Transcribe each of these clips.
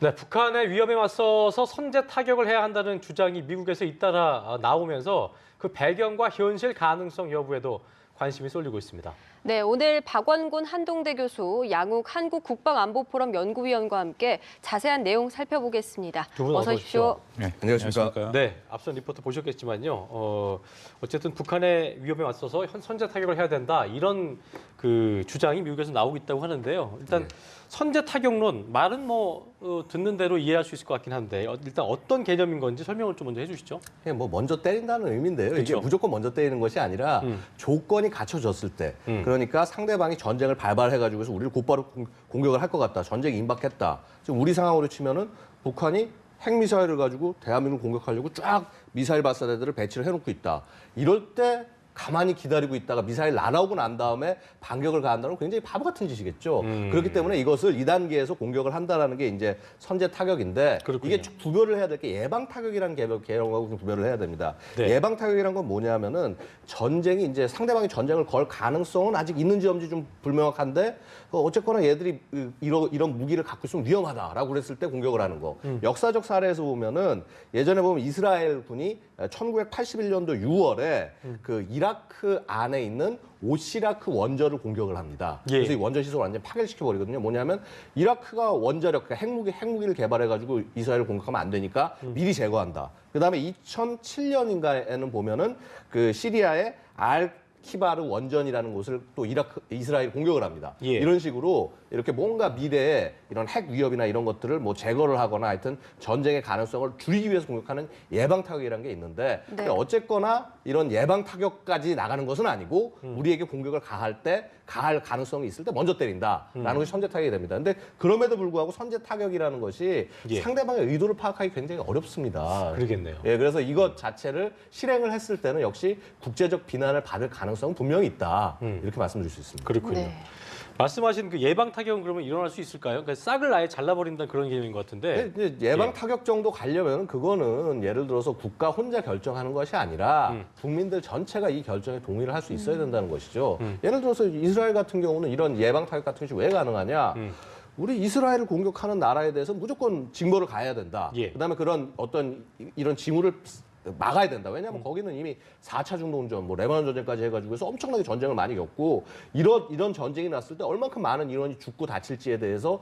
네, 북한의 위협에 맞서서 선제 타격을 해야 한다는 주장이 미국에서 잇따라 나오면서 그 배경과 현실 가능성 여부에도 관심이 쏠리고 있습니다. 네, 오늘 박원곤 한동대 교수, 양욱 한국국방안보포럼 연구위원과 함께 자세한 내용 살펴보겠습니다. 두 분 어서 오십시오. 네, 안녕하십니까. 네, 앞선 리포트 보셨겠지만요. 어쨌든 북한의 위협에 맞서서 선제 타격을 해야 된다 이런 그 주장이 미국에서 나오고 있다고 하는데요. 일단 선제 타격론 말은 듣는 대로 이해할 수 있을 것 같긴 한데 일단 어떤 개념인 건지 설명을 좀 먼저 해주시죠. 뭐 먼저 때린다는 의미인데요. 그렇죠. 이게 무조건 먼저 때리는 것이 아니라 조건이 갖춰졌을 때, 그러니까 상대방이 전쟁을 발발해가지고 해서 우리를 곧바로 공격을 할 것 같다. 전쟁이 임박했다. 지금 우리 상황으로 치면은 북한이 핵미사일을 가지고 대한민국을 공격하려고 쫙 미사일 발사대들을 배치를 해놓고 있다. 이럴 때 가만히 기다리고 있다가 미사일 날아오고 난 다음에 반격을 가한다는 건 굉장히 바보 같은 짓이겠죠. 그렇기 때문에 이것을 2단계에서 공격을 한다는 게 이제 선제 타격인데 그렇군요. 이게 구별을 해야 될 게 예방 타격이라는 개념하고 좀 구별을 해야 됩니다. 네. 예방 타격이란 건 뭐냐면은 전쟁이 이제 상대방이 전쟁을 걸 가능성은 아직 있는지 없는지 좀 불명확한데 어쨌거나 얘들이 이런 무기를 갖고 있으면 위험하다라고 그랬을 때 공격을 하는 거. 역사적 사례에서 보면은 예전에 보면 이스라엘 군이 1981년도 6월에 그 이라크 안에 있는 오시라크 원전을 공격을 합니다. 예. 그래서 이 원전 시설을 완전 파괴시켜 버리거든요. 뭐냐면 이라크가 원자력, 그러니까 핵무기를 개발해가지고 이스라엘을 공격하면 안 되니까 미리 제거한다. 그다음에 2007년인가에는 보면은 그 시리아의 키바르 원전이라는 곳을 또 이스라엘 공격을 합니다. 예. 이런 식으로 이렇게 뭔가 미래에 이런 핵 위협이나 이런 것들을 뭐 제거를 하거나 하여튼 전쟁의 가능성을 줄이기 위해서 공격하는 예방 타격이라는 게 있는데 네. 어쨌거나 이런 예방 타격까지 나가는 것은 아니고 우리에게 공격을 가할 가능성이 있을 때 먼저 때린다라는 것이 선제 타격이 됩니다. 근데 그럼에도 불구하고 선제 타격이라는 것이 예. 상대방의 의도를 파악하기 굉장히 어렵습니다. 그러겠네요. 예, 그래서 이것 자체를 실행을 했을 때는 역시 국제적 비난을 받을 가능성은 분명히 있다. 이렇게 말씀드릴 수 있습니다. 그렇군요. 네. 말씀하신 그 예방 타격은 그러면 일어날 수 있을까요? 그러니까 싹을 아예 잘라버린다는 그런 개념인 것 같은데. 이제 예방 타격 정도 가려면 그거는 예를 들어서 국가 혼자 결정하는 것이 아니라 국민들 전체가 이 결정에 동의를 할 수 있어야 된다는 것이죠. 예를 들어서 이스라엘 같은 경우는 이런 예방 타격 같은 것이 왜 가능하냐? 우리 이스라엘을 공격하는 나라에 대해서 무조건 징벌을 가해야 된다. 예. 그다음에 그런 어떤 이런 징후를 막아야 된다. 왜냐하면 거기는 이미 4차 중동전, 뭐 레바논 전쟁까지 해가지고 해서 엄청나게 전쟁을 많이 겪고 이런 전쟁이 났을 때 얼만큼 많은 인원이 죽고 다칠지에 대해서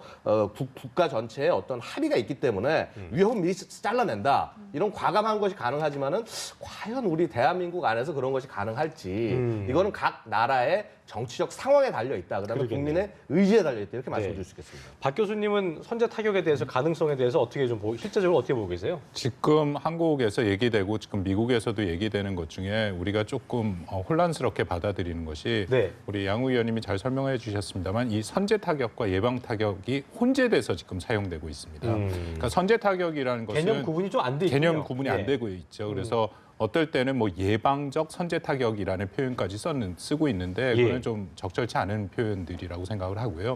국가 전체의 어떤 합의가 있기 때문에 위협은 미리 잘라낸다. 이런 과감한 것이 가능하지만은 과연 우리 대한민국 안에서 그런 것이 가능할지 이거는 각 나라의 정치적 상황에 달려 있다. 그다음에 그러겠네요. 국민의 의지에 달려 있다. 이렇게 말씀드릴 수 있겠습니다. 박 교수님은 선제 타격에 대해서 가능성에 대해서 어떻게 실제적으로 어떻게 보고 계세요? 지금 한국에서 얘기되고 지금 미국에서도 얘기되는 것 중에 우리가 조금 혼란스럽게 받아들이는 것이 네. 우리 양우 의원님이 잘 설명해 주셨습니다만 이 선제 타격과 예방 타격이 혼재돼서 지금 사용되고 있습니다. 그러니까 선제 타격이라는 것은 개념 구분이 좀 안 돼 있군요. 개념 구분이 예. 안 되고 있죠. 그래서 어떨 때는 뭐 예방적 선제 타격이라는 표현까지 쓰고 있는데 예. 그건 좀 적절치 않은 표현들이라고 생각을 하고요.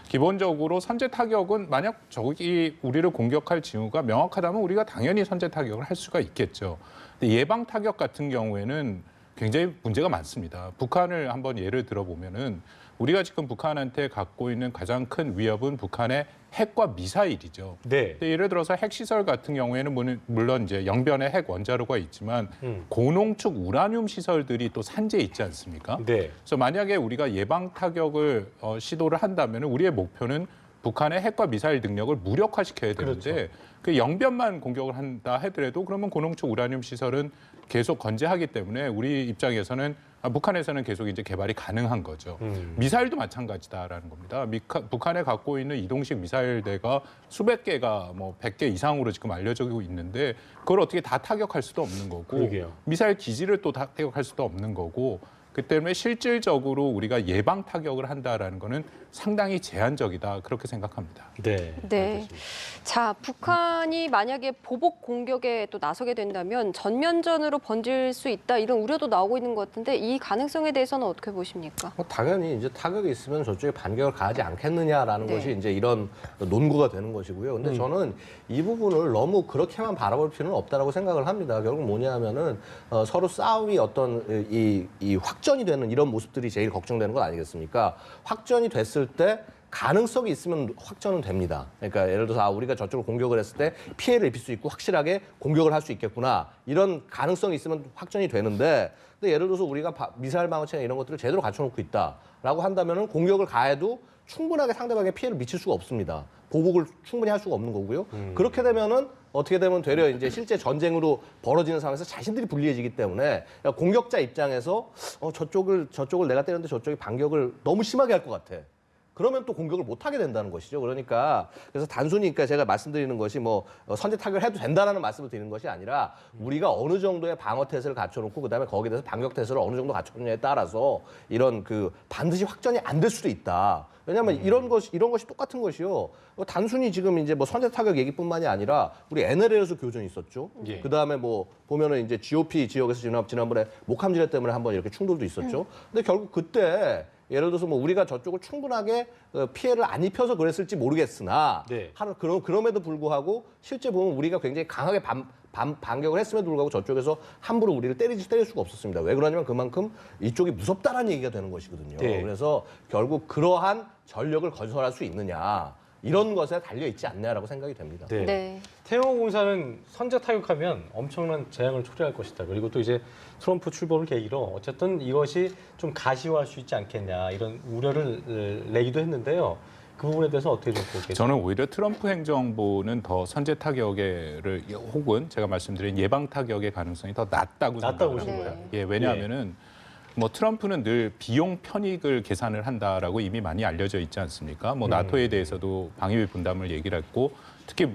기본적으로 선제 타격은 만약 저기 우리를 공격할 징후가 명확하다면 우리가 당연히 선제 타격을 할 수가 있겠죠. 근데 예방 타격 같은 경우에는 굉장히 문제가 많습니다. 북한을 한번 예를 들어보면은 우리가 지금 북한한테 갖고 있는 가장 큰 위협은 북한의 핵과 미사일이죠. 네. 근데 예를 들어서 핵시설 같은 경우에는 물론 이제 영변에 핵 원자로가 있지만 고농축 우라늄 시설들이 또 산재에 있지 않습니까? 네. 그래서 만약에 우리가 예방 타격을 시도를 한다면 우리의 목표는 북한의 핵과 미사일 능력을 무력화시켜야 되는데 그렇죠. 그 영변만 공격을 한다 하더라도 그러면 고농축 우라늄 시설은 계속 건재하기 때문에 우리 입장에서는 북한에서는 계속 이제 개발이 가능한 거죠. 미사일도 마찬가지다라는 겁니다. 북한에 갖고 있는 이동식 미사일대가 수백 개가 뭐 100개 이상으로 지금 알려지고 있는데 그걸 어떻게 다 타격할 수도 없는 거고 그러게요. 미사일 기지를 또 다 타격할 수도 없는 거고 그 때문에 실질적으로 우리가 예방 타격을 한다라는 거는 상당히 제한적이다 그렇게 생각합니다. 네. 네. 알겠습니다. 자, 북한이 만약에 보복 공격에 또 나서게 된다면 전면전으로 번질 수 있다 이런 우려도 나오고 있는 것 같은데 이 가능성에 대해서는 어떻게 보십니까? 당연히 이제 타격이 있으면 저쪽에 반격을 가하지 않겠느냐라는 네. 것이 이제 이런 논구가 되는 것이고요. 근데 저는 이 부분을 너무 그렇게만 바라볼 필요는 없다라고 생각을 합니다. 결국 뭐냐면은 서로 싸움이 어떤 이 확전이 되는 이런 모습들이 제일 걱정되는 것 아니겠습니까? 확전이 됐을 때 가능성이 있으면 확전은 됩니다. 그러니까 예를 들어서 우리가 저쪽을 공격을 했을 때 피해를 입힐 수 있고 확실하게 공격을 할 수 있겠구나. 이런 가능성이 있으면 확전이 되는데 근데 예를 들어서 우리가 미사일 방어체나 이런 것들을 제대로 갖춰놓고 있다라고 한다면은 공격을 가해도 충분하게 상대방에 피해를 미칠 수가 없습니다. 보복을 충분히 할 수가 없는 거고요. 그렇게 되면은 어떻게 되면 되려 이제 실제 전쟁으로 벌어지는 상황에서 자신들이 불리해지기 때문에 공격자 입장에서 저쪽을 내가 때렸는데 저쪽이 반격을 너무 심하게 할 것 같아. 그러면 또 공격을 못 하게 된다는 것이죠. 그러니까 그래서 단순히 그러니까 제가 말씀드리는 것이 뭐 선제 타격을 해도 된다라는 말씀을 드리는 것이 아니라 우리가 어느 정도의 방어 태세를 갖춰놓고 그다음에 거기에 대해서 반격 태세를 어느 정도 갖춰놓냐에 따라서 이런 그 반드시 확전이 안 될 수도 있다. 왜냐하면 이런 것이 똑같은 것이요. 단순히 지금 이제 뭐 선제 타격 얘기뿐만이 아니라 우리 NLL에서 교전이 있었죠. 예. 그 다음에 뭐 보면은 이제 GOP 지역에서 지난번에 목함지뢰 때문에 한번 이렇게 충돌도 있었죠. 근데 결국 그때 예를 들어서 뭐 우리가 저쪽을 충분하게 피해를 안 입혀서 그랬을지 모르겠으나 네. 그럼에도 불구하고 실제 보면 우리가 굉장히 강하게 반격을 했음에도 불구하고 저쪽에서 함부로 우리를 때릴 수가 없었습니다. 왜 그러냐면 그만큼 이쪽이 무섭다라는 얘기가 되는 것이거든요. 네. 그래서 결국 그러한 전력을 건설할 수 있느냐 이런 것에 달려 있지 않냐라고 생각이 됩니다. 네. 네. 태영공사는 선제 타격하면 엄청난 재앙을 초래할 것이다. 그리고 또 이제 트럼프 출범을 계기로 어쨌든 이것이 좀 가시화할 수 있지 않겠냐 이런 우려를 내기도 했는데요. 그 부분에 대해서 어떻게 좀 보고 계세요? 저는 오히려 트럼프 행정부는 더 선제 타격을 혹은 제가 말씀드린 예방 타격의 가능성이 더 낮다고 낮다고 생각합니다. 보신 거예요? 예, 왜냐하면은 뭐 트럼프는 늘 비용 편익을 계산을 한다라고 이미 많이 알려져 있지 않습니까? 뭐 나토에 대해서도 방위비 분담을 얘기를 했고 특히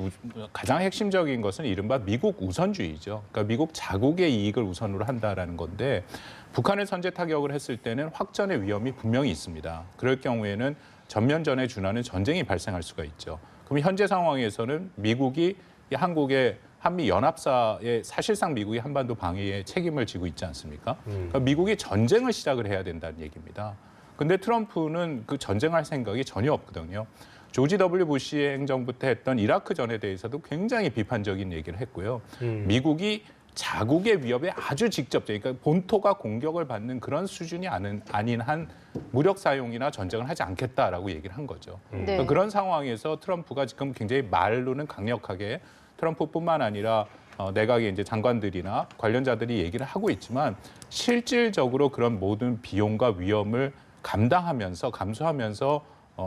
가장 핵심적인 것은 이른바 미국 우선주의죠. 그러니까 미국 자국의 이익을 우선으로 한다라는 건데 북한을 선제 타격을 했을 때는 확전의 위험이 분명히 있습니다. 그럴 경우에는 전면전에 준하는 전쟁이 발생할 수가 있죠. 그럼 현재 상황에서는 미국이 한국의 한미 연합사에 사실상 미국이 한반도 방위에 책임을 지고 있지 않습니까? 그러니까 미국이 전쟁을 시작을 해야 된다는 얘기입니다. 근데 트럼프는 그 전쟁할 생각이 전혀 없거든요. 조지 W. 부시의 행정부 때 했던 이라크 전에 대해서도 굉장히 비판적인 얘기를 했고요. 미국이 자국의 위협에 아주 직접적, 그러니까 본토가 공격을 받는 그런 수준이 아닌 한 무력 사용이나 전쟁을 하지 않겠다라고 얘기를 한 거죠. 네. 그러니까 그런 상황에서 트럼프가 지금 굉장히 말로는 강력하게 트럼프뿐만 아니라 내각의 이제 장관들이나 관련자들이 얘기를 하고 있지만 실질적으로 그런 모든 비용과 위험을 감수하면서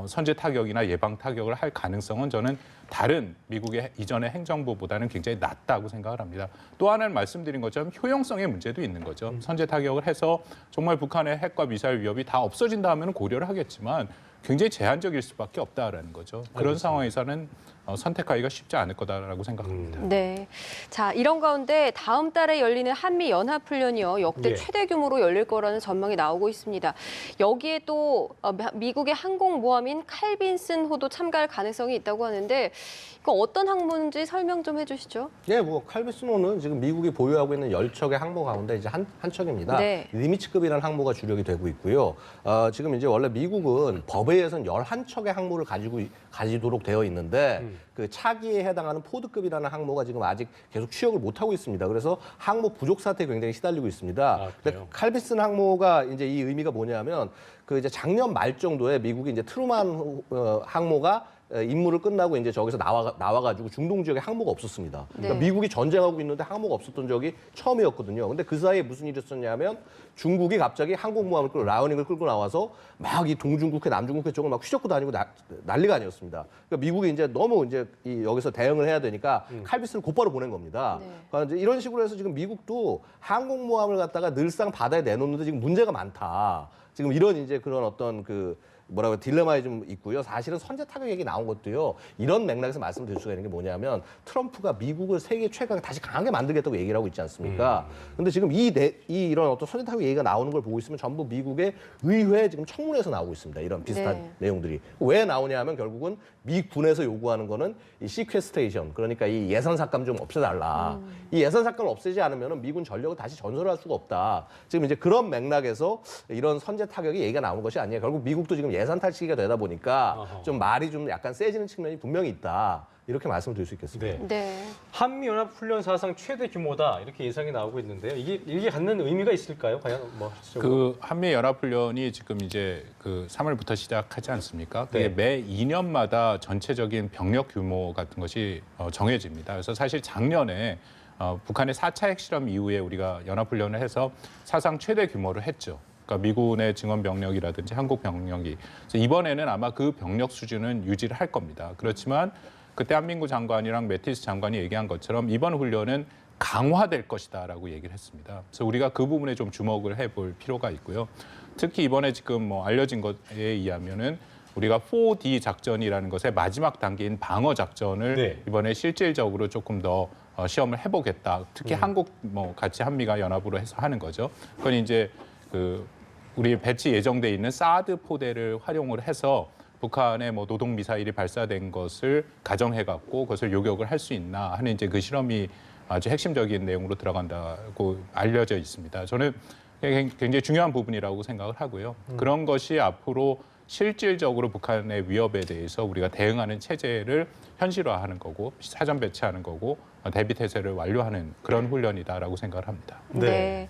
선제 타격이나 예방 타격을 할 가능성은 저는 다른 미국의 이전의 행정부보다는 굉장히 낮다고 생각을 합니다. 또 하나는 말씀드린 것처럼 효용성의 문제도 있는 거죠. 선제 타격을 해서 정말 북한의 핵과 미사일 위협이 다 없어진다 하면 고려를 하겠지만 굉장히 제한적일 수밖에 없다라는 거죠. 그런 상황에서는 선택하기가 쉽지 않을 거다라고 생각합니다. 네. 자, 이런 가운데 다음 달에 열리는 한미 연합 훈련이요. 역대 예. 최대 규모로 열릴 거라는 전망이 나오고 있습니다. 여기에 또 미국의 항공모함인 칼빈슨호도 참가할 가능성이 있다고 하는데 이거 어떤 항모인지 설명 좀 해주시죠. 예, 뭐 칼빈슨호는 지금 미국이 보유하고 있는 10척의 항모 가운데 이제 한 척입니다. 네. 니미츠급이라는 항모가 주력이 되고 있고요. 지금 이제 원래 미국은 법에 의해서는 11척의 항모를 가지도록 되어 있는데 그 차기에 해당하는 포드급이라는 항모가 지금 아직 계속 취역을 못 하고 있습니다. 그래서 항모 부족 사태에 굉장히 시달리고 있습니다. 근데 칼빈슨 항모가 이제 이 의미가 뭐냐면 그 이제 작년 말 정도에 미국이 이제 트루만 항모가 임무를 끝나고 이제 저기서 나와가지고 중동 지역에 항모가 없었습니다. 그러니까 네. 미국이 전쟁하고 있는데 항모가 없었던 적이 처음이었거든요. 근데 그 사이에 무슨 일이 있었냐면 중국이 갑자기 항공모함을 라우닝을 끌고 나와서 막 이 동중국해, 남중국해 쪽을 막 휘젓고 다니고 난리가 아니었습니다. 그러니까 미국이 이제 너무 이제 여기서 대응을 해야 되니까 칼빈슨을 곧바로 보낸 겁니다. 네. 그러니까 이제 이런 식으로 해서 지금 미국도 항공모함을 갖다가 늘상 바다에 내놓는데 지금 문제가 많다. 지금 이런 이제 그런 어떤 그 뭐라고 딜레마에 좀 있고요. 사실은 선제 타격 얘기 나온 것도요. 이런 맥락에서 말씀드릴 수가 있는 게 뭐냐면 트럼프가 미국을 세계 최강에 다시 강하게 만들겠다고 얘기를 하고 있지 않습니까? 근데 지금 이런 어떤 선제 타격 얘기가 나오는 걸 보고 있으면 전부 미국의 의회 지금 청문회에서 나오고 있습니다. 이런 비슷한 네. 내용들이. 왜 나오냐면 결국은 미 군에서 요구하는 거는 이 시퀘스테이션, 그러니까 이 예산 삭감 좀 없애달라. 이 예산 삭감을 없애지 않으면 미군 전력을 다시 전설할 수가 없다. 지금 이제 그런 맥락에서 이런 선제 타격이 얘기가 나오는 것이 아니에요. 결국 미국도 지금 좀 예산 탈취기가 되다 보니까 어허. 좀 말이 좀 약간 세지는 측면이 분명히 있다. 이렇게 말씀드릴 수 있겠습니다. 네. 네. 한미연합훈련 사상 최대 규모다 이렇게 예상이 나오고 있는데요. 이게 갖는 의미가 있을까요? 과연 뭐 실질적으로? 그 한미 연합훈련이 지금 이제 그 3월부터 시작하지 않습니까? 그게 네. 매 2년마다 전체적인 병력 규모 같은 것이 정해집니다. 그래서 사실 작년에 북한의 4차 핵실험 이후에 우리가 연합훈련을 해서 사상 최대 규모를 했죠. 그러니까 미군의 증원 병력이라든지 한국 병력이. 그래서 이번에는 아마 그 병력 수준은 유지를 할 겁니다. 그렇지만 그때 한민구 장관이랑 매티스 장관이 얘기한 것처럼 이번 훈련은 강화될 것이다라고 얘기를 했습니다. 그래서 우리가 그 부분에 좀 주목을 해볼 필요가 있고요. 특히 이번에 지금 뭐 알려진 것에 의하면은 우리가 4D 작전이라는 것의 마지막 단계인 방어 작전을 네. 이번에 실질적으로 조금 더 시험을 해보겠다. 특히 한국 뭐 같이 한미가 연합으로 해서 하는 거죠. 그건 이제 그 우리 배치 예정돼 있는 사드 포대를 활용을 해서 북한의 뭐 노동 미사일이 발사된 것을 가정해 갖고 그것을 요격을 할 수 있나 하는 이제 그 실험이 아주 핵심적인 내용으로 들어간다고 알려져 있습니다. 저는 굉장히 중요한 부분이라고 생각을 하고요. 그런 것이 앞으로 실질적으로 북한의 위협에 대해서 우리가 대응하는 체제를 현실화하는 거고 사전 배치하는 거고 대비 태세를 완료하는 그런 훈련이다라고 생각을 합니다. 네.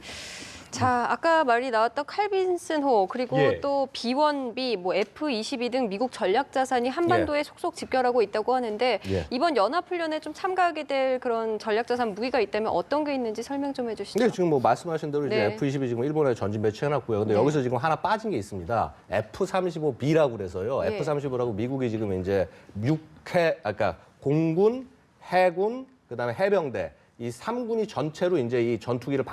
자, 아까 말이 나왔던 칼빈슨호 그리고 예. 또 B1B, 뭐 F-22 등 미국 전략 자산이 한반도에 속속 집결하고 있다고 하는데 예. 이번 연합훈련에 좀 참가하게 될 그런 전략 자산 무기가 있다면 어떤 게 있는지 설명 좀 해주시죠. 근데 지금 뭐 말씀하신 대로 이제 네. F-22 지금 일본에 전진 배치해놨고요. 근데 네. 여기서 지금 하나 빠진 게 있습니다. F-35B라고 그래서요. 예. F-35라고 미국이 지금 이제 그러니까 공군, 해군, 그다음에 해병대 이 3군이 전체로 이제 이 전투기를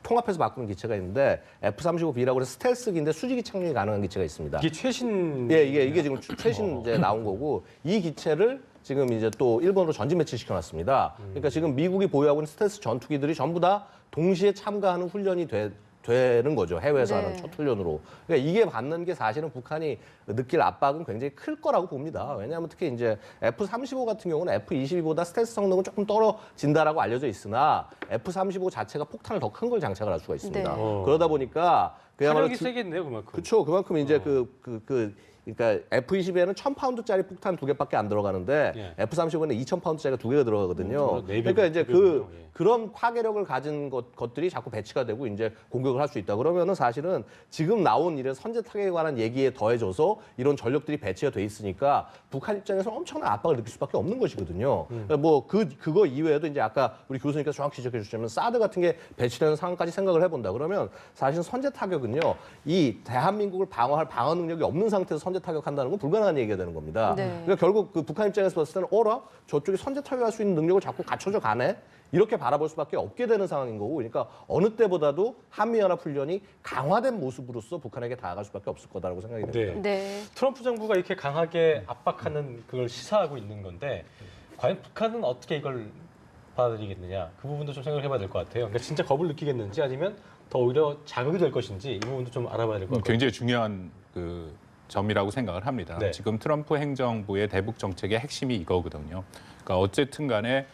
통합해서 바꾸는 기체가 있는데 F-35B라고 해서 스텔스기인데 수직이 착륙이 가능한 기체가 있습니다. 이게 최신 예, 이게 지금 최신 이제 나온 거고 이 기체를 지금 이제 또 일본으로 전진 배치시켜 놨습니다. 그러니까 지금 미국이 보유하고 있는 스텔스 전투기들이 전부 다 동시에 참가하는 훈련이 되는 거죠. 해외에서 네. 하는 첫 훈련으로. 그러니까 이게 받는 게 사실은 북한이 느낄 압박은 굉장히 클 거라고 봅니다. 왜냐하면 특히 이제 F-35 같은 경우는 F-22보다 스텔스 성능은 조금 떨어진다라고 알려져 있으나 F-35 자체가 폭탄을 더 큰 걸 장착을 할 수가 있습니다. 네. 그러다 보니까 그야말로 화력이 세겠네요, 그만큼. 그렇죠. 그만큼 이제 그러니까 F-22에는 1,000파운드짜리 폭탄 2개밖에 안 들어가는데 예. F-35에는 2,000파운드짜리가 2개가 들어가거든요. 네 배, 그러니까 이제 네 배군요. 예. 그런 파괴력을 가진 것들이 자꾸 배치가 되고 이제 공격을 할 수 있다. 그러면은 사실은 지금 나온 이런 선제 타격에 관한 얘기에 더해져서 이런 전력들이 배치가 돼 있으니까 북한 입장에서 엄청난 압박을 느낄 수밖에 없는 것이거든요. 그러니까 뭐 그거 이외에도 이제 아까 우리 교수님께서 정확히 지적해 주셨지만 사드 같은 게 배치되는 상황까지 생각을 해본다. 그러면 사실 선제 타격은요, 이 대한민국을 방어할 방어 능력이 없는 상태에서 선제 타격한다는 건 불가능한 얘기가 되는 겁니다. 네. 그러니까 결국 그 북한 입장에서 봤을 때는 저쪽이 선제 타격할 수 있는 능력을 자꾸 갖춰져 가네. 이렇게 바라볼 수밖에 없게 되는 상황인 거고, 그러니까 어느 때보다도 한미연합훈련이 강화된 모습으로서 북한에게 다가갈 수밖에 없을 거다라고 생각이 됩니다. 네. 네. 트럼프 정부가 이렇게 강하게 압박하는 그걸 시사하고 있는 건데 과연 북한은 어떻게 이걸 받아들이겠느냐 그 부분도 좀 생각을 해봐야 될 것 같아요. 그러니까 진짜 겁을 느끼겠는지 아니면 더 오히려 자극이 될 것인지 이 부분도 좀 알아봐야 될 것 같아요. 굉장히 중요한 그 점이라고 생각을 합니다. 네. 지금 트럼프 행정부의 대북 정책의 핵심이 이거거든요. 그러니까 어쨌든 간에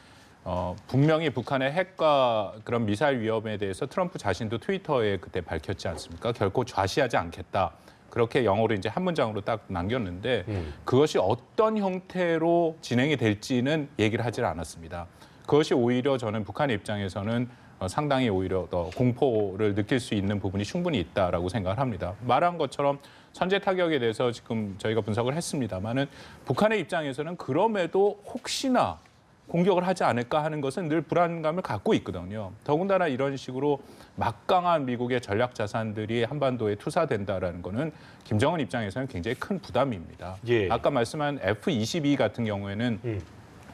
분명히 북한의 핵과 그런 미사일 위험에 대해서 트럼프 자신도 트위터에 그때 밝혔지 않습니까? 결코 좌시하지 않겠다. 그렇게 영어로 이제 한 문장으로 딱 남겼는데 그것이 어떤 형태로 진행이 될지는 얘기를 하질 않았습니다. 그것이 오히려 저는 북한의 입장에서는 상당히 오히려 더 공포를 느낄 수 있는 부분이 충분히 있다라고 생각을 합니다. 말한 것처럼 선제 타격에 대해서 지금 저희가 분석을 했습니다만은 북한의 입장에서는 그럼에도 혹시나 공격을 하지 않을까 하는 것은 늘 불안감을 갖고 있거든요. 더군다나 이런 식으로 막강한 미국의 전략 자산들이 한반도에 투사된다라는 거는 김정은 입장에서는 굉장히 큰 부담입니다. 예. 아까 말씀한 F-22 같은 경우에는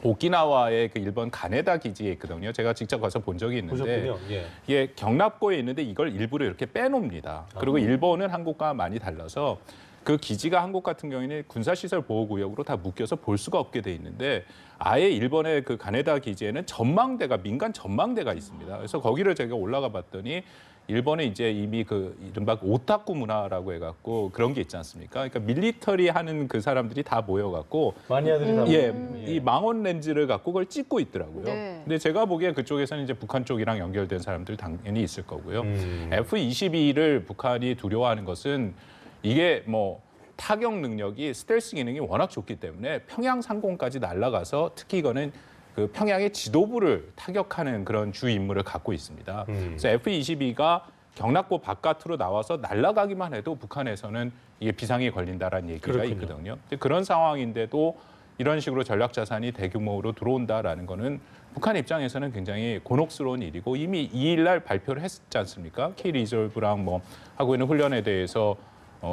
오키나와의 그 일본 가네다 기지에 있거든요. 제가 직접 가서 본 적이 있는데 보셨군요. 예. 이게 경납고에 있는데 이걸 일부러 이렇게 빼놓습니다. 그리고 일본은 한국과 많이 달라서 그 기지가 한국 같은 경우에는 군사시설 보호구역으로 다 묶여서 볼 수가 없게 돼 있는데 아예 일본의 그 가네다 기지에는 전망대가 민간 전망대가 있습니다. 그래서 거기를 제가 올라가 봤더니 일본에 이제 이미 그 이른바 오타쿠 문화라고 해갖고 그런 게 있지 않습니까? 그러니까 밀리터리 하는 그 사람들이 다 모여갖고 마니아들이 다 이 망원 렌즈를 갖고 그걸 찍고 있더라고요. 네. 근데 제가 보기에 그쪽에서는 이제 북한 쪽이랑 연결된 사람들 당연히 있을 거고요. 음. F-22를 북한이 두려워하는 것은 이게 뭐 타격 능력이 스텔스 기능이 워낙 좋기 때문에 평양 상공까지 날아가서 특히 이거는 그 평양의 지도부를 타격하는 그런 주 임무를 갖고 있습니다. 그래서 F-22가 경락고 바깥으로 나와서 날아가기만 해도 북한에서는 이게 비상이 걸린다라는 얘기가 그렇군요. 있거든요. 그런 상황인데도 이런 식으로 전략 자산이 대규모로 들어온다라는 거는 북한 입장에서는 굉장히 곤혹스러운 일이고 이미 2일 날 발표를 했지 않습니까? K 리졸브랑 뭐 하고 있는 훈련에 대해서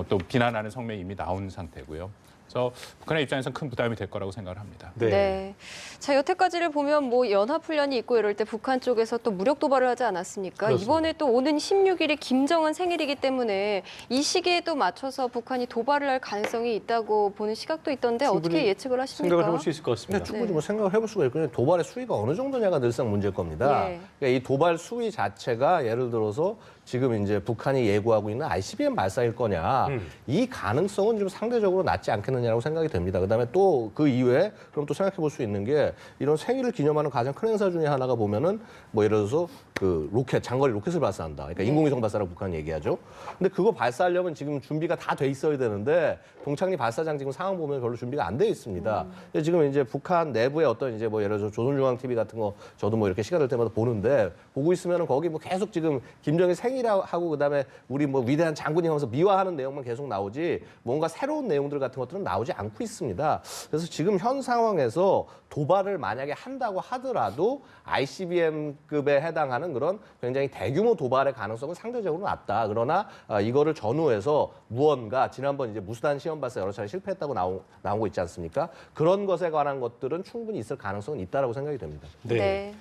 또 비난하는 성명이 이미 나온 상태고요. 그래서 북한의 입장에서는 큰 부담이 될 거라고 생각을 합니다. 네. 자, 여태까지를 보면 뭐 연합훈련이 있고 이럴 때 북한 쪽에서 또 무력 도발을 하지 않았습니까? 그렇습니다. 이번에 또 오는 16일이 김정은 생일이기 때문에 이 시기에 또 맞춰서 북한이 도발을 할 가능성이 있다고 보는 시각도 있던데 어떻게 충분히 예측을 하십니까? 생각을 해볼 수 있을 것 근데 같습니다. 충분히 뭐 생각을 해볼 수가 있거든요. 도발의 수위가 어느 정도냐가 늘상 문제일 겁니다. 예. 그러니까 이 도발 수위 자체가 예를 들어서 지금 이제 북한이 예고하고 있는 ICBM 발사일 거냐 이 가능성은 좀 상대적으로 낮지 않겠느냐라고 생각이 됩니다. 그다음에 또 그 이외에 그럼 또 생각해 볼 수 있는 게 이런 생일을 기념하는 가장 큰 행사 중에 하나가 보면은 뭐 예를 들어서 그 로켓 장거리 로켓을 발사한다. 그러니까 인공위성 발사라고 북한이 얘기하죠. 근데 그거 발사하려면 지금 준비가 다 돼 있어야 되는데 동창리 발사장 지금 상황 보면 별로 준비가 안 돼 있습니다. 근데 지금 이제 북한 내부의 어떤 이제 뭐 예를 들어서 조선중앙 TV 같은 거 저도 뭐 이렇게 시간 될 때마다 보는데 보고 있으면은 거기 뭐 계속 지금 김정일 생일하고 그다음에 우리 뭐 위대한 장군이 하면서 미화하는 내용만 계속 나오지 뭔가 새로운 내용들 같은 것들은 나오지 않고 있습니다. 그래서 지금 현 상황에서 도발을 만약에 한다고 하더라도 ICBM급에 해당하는 그런 굉장히 대규모 도발의 가능성은 상대적으로 낮다. 그러나 이거를 전후해서 무언가 지난번 이제 무수단 시험 발사 여러 차례 실패했다고 나온 거 있지 않습니까? 그런 것에 관한 것들은 충분히 있을 가능성은 있다라고 생각이 됩니다. 네.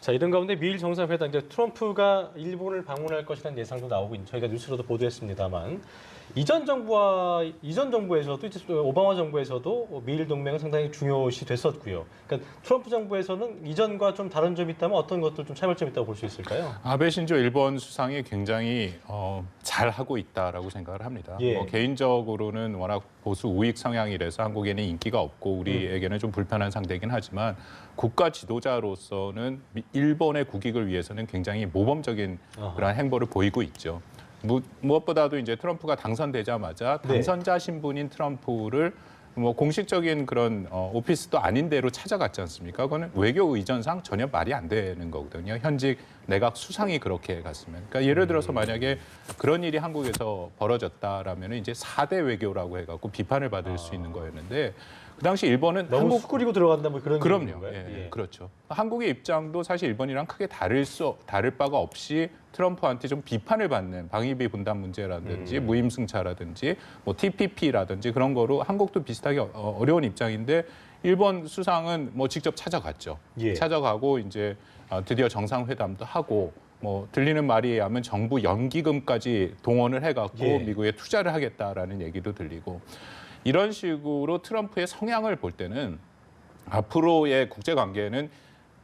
자, 이런 가운데 미일 정상회담 이제 트럼프가 일본을 방문할 것이라는 예상도 나오고 저희가 뉴스로도 보도했습니다만 이전 정부에서도 이제 오바마 정부에서도 미일 동맹은 상당히 중요시 됐었고요. 그러니까 트럼프 정부에서는 이전과 좀 다른 점이 있다면 어떤 것들 좀 차별점이 있다고 볼 수 있을까요? 아베 신조 일본 수상이 굉장히 잘하고 있다라고 생각을 합니다. 예. 뭐 개인적으로는 워낙 보수 우익 성향이라서 한국에는 인기가 없고 우리에게는 좀 불편한 상대이긴 하지만 국가 지도자로서는 일본의 국익을 위해서는 굉장히 모범적인 그런 행보를 보이고 있죠. 무엇보다도 이제 트럼프가 당선되자마자 당선자 신분인 트럼프를 뭐 공식적인 그런 오피스도 아닌 데로 찾아갔지 않습니까? 그거는 외교 의전상 전혀 말이 안 되는 거거든요. 현직 내각 수상이 그렇게 갔으면. 그러니까 예를 들어서 만약에 그런 일이 한국에서 벌어졌다라면 이제 4대 외교라고 해갖고 비판을 받을 수 있는 거였는데 그 당시 일본은 너무 한국 쑥그리고 들어간다 뭐 그런 그럼요. 건가요? 예, 그렇죠. 한국의 입장도 사실 일본이랑 크게 다를 바가 없이 트럼프한테 좀 비판을 받는 방위비 분담 문제라든지 무임승차라든지 뭐 TPP라든지 그런 거로 한국도 비슷하게 어려운 입장인데 일본 수상은 뭐 직접 찾아갔죠. 예. 찾아가고 이제 드디어 정상회담도 하고 뭐 들리는 말에 의하면 정부 연기금까지 동원을 해갖고 예. 미국에 투자를 하겠다라는 얘기도 들리고 이런 식으로 트럼프의 성향을 볼 때는 앞으로의 국제 관계는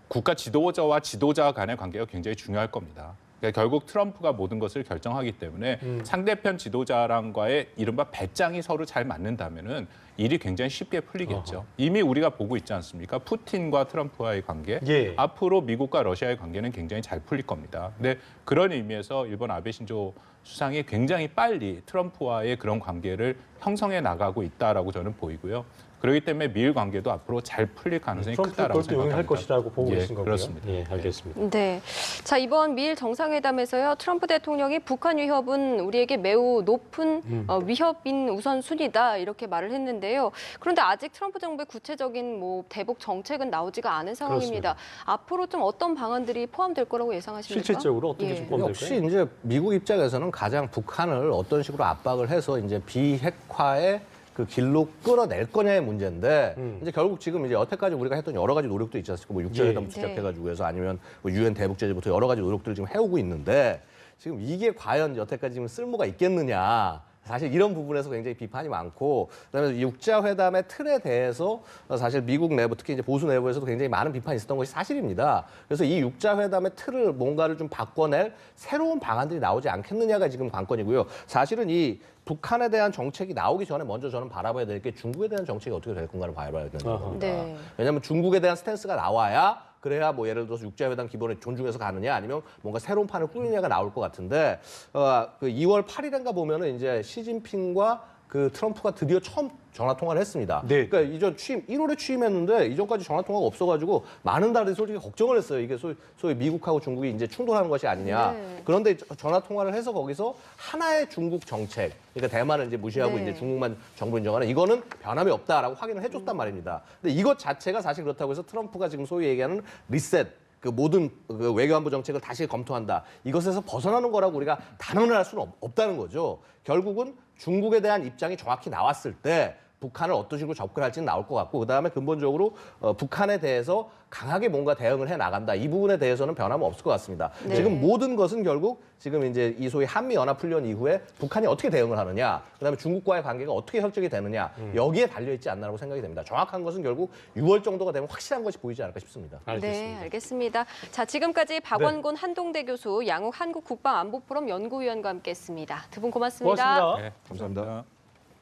국가 지도자와 지도자 간의 관계가 굉장히 중요할 겁니다. 그러니까 결국 트럼프가 모든 것을 결정하기 때문에 상대편 지도자랑과의 이른바 배짱이 서로 잘 맞는다면은 일이 굉장히 쉽게 풀리겠죠. 이미 우리가 보고 있지 않습니까? 푸틴과 트럼프와의 관계, 예. 앞으로 미국과 러시아의 관계는 굉장히 잘 풀릴 겁니다. 근데 그런 의미에서 일본 아베 신조 수상이 굉장히 빨리 트럼프와의 그런 관계를 형성해 나가고 있다라고 저는 보이고요. 그렇기 때문에 미일 관계도 앞으로 잘 풀릴 가능성이 트럼프가 크다라고 그것도 용인할 생각합니다. 것이라고 보고 예, 계신 거고요. 그렇습니다. 예, 알겠습니다. 네. 자, 이번 미일 정상회담에서요. 트럼프 대통령이 북한 위협은 우리에게 매우 높은 위협인 우선순위다 이렇게 말을 했는데요. 그런데 아직 트럼프 정부의 구체적인 뭐 대북 정책은 나오지가 않은 상황입니다. 앞으로 좀 어떤 방안들이 포함될 거라고 예상하십니까? 실질적으로 어떤 게 좀 포함될까요? 역시 이제 미국 입장에서는 가장 북한을 어떤 식으로 압박을 해서 이제 비핵화의 그 길로 끌어낼 거냐의 문제인데 이제 결국 지금 이제 여태까지 우리가 했던 여러 가지 노력도 있지 않습니까? 뭐 육자회담부터 네. 시작해가지고 해서 아니면 뭐 유엔 대북 제재부터 여러 가지 노력들을 지금 해오고 있는데 지금 이게 과연 여태까지 지금 쓸모가 있겠느냐? 사실 이런 부분에서 굉장히 비판이 많고 그다음에 육자회담의 틀에 대해서 사실 미국 내부 특히 이제 보수 내부에서도 굉장히 많은 비판이 있었던 것이 사실입니다. 그래서 이 육자회담의 틀을 뭔가를 좀 바꿔낼 새로운 방안들이 나오지 않겠느냐가 지금 관건이고요. 사실은 이 북한에 대한 정책이 나오기 전에 먼저 저는 바라봐야 될 게 중국에 대한 정책이 어떻게 될 건가를 봐야 되는 겁니다. 네. 왜냐하면 중국에 대한 스탠스가 나와야 그래야 뭐 예를 들어서 육자회담 기본을 존중해서 가느냐 아니면 뭔가 새로운 판을 꾸리느냐가 나올 것 같은데 그 2월 8일인가 보면은 이제 시진핑과 그 트럼프가 드디어 처음 전화 통화를 했습니다. 네. 그러니까 이전 취임 1월에 취임했는데 이전까지 전화 통화가 없어가지고 많은 나라들이 솔직히 걱정을 했어요. 이게 소위 미국하고 중국이 이제 충돌하는 것이 아니냐. 네. 그런데 전화 통화를 해서 거기서 하나의 중국 정책, 그러니까 대만을 이제 무시하고 네. 이제 중국만 정부 인정하는 이거는 변함이 없다라고 확인을 해줬단 말입니다. 근데 이것 자체가 사실 그렇다고 해서 트럼프가 지금 소위 얘기하는 리셋. 그 모든 그 외교안보 정책을 다시 검토한다. 이것에서 벗어나는 거라고 우리가 단언을 할 수는 없다는 거죠. 결국은 중국에 대한 입장이 정확히 나왔을 때 북한을 어떤 식으로 접근할지는 나올 것 같고 그다음에 근본적으로 북한에 대해서 강하게 뭔가 대응을 해 나간다. 이 부분에 대해서는 변함은 없을 것 같습니다. 네. 지금 모든 것은 결국 지금 이제 이 소위 한미 연합 훈련 이후에 북한이 어떻게 대응을 하느냐, 그다음에 중국과의 관계가 어떻게 설정이 되느냐 여기에 달려 있지 않나라고 생각이 됩니다. 정확한 것은 결국 6월 정도가 되면 확실한 것이 보이지 않을까 싶습니다. 네, 알겠습니다. 자, 지금까지 박원곤 한동대 교수, 양욱 한국국방안보포럼 연구위원과 함께했습니다. 두 분 고맙습니다. 고맙습니다. 네, 감사합니다.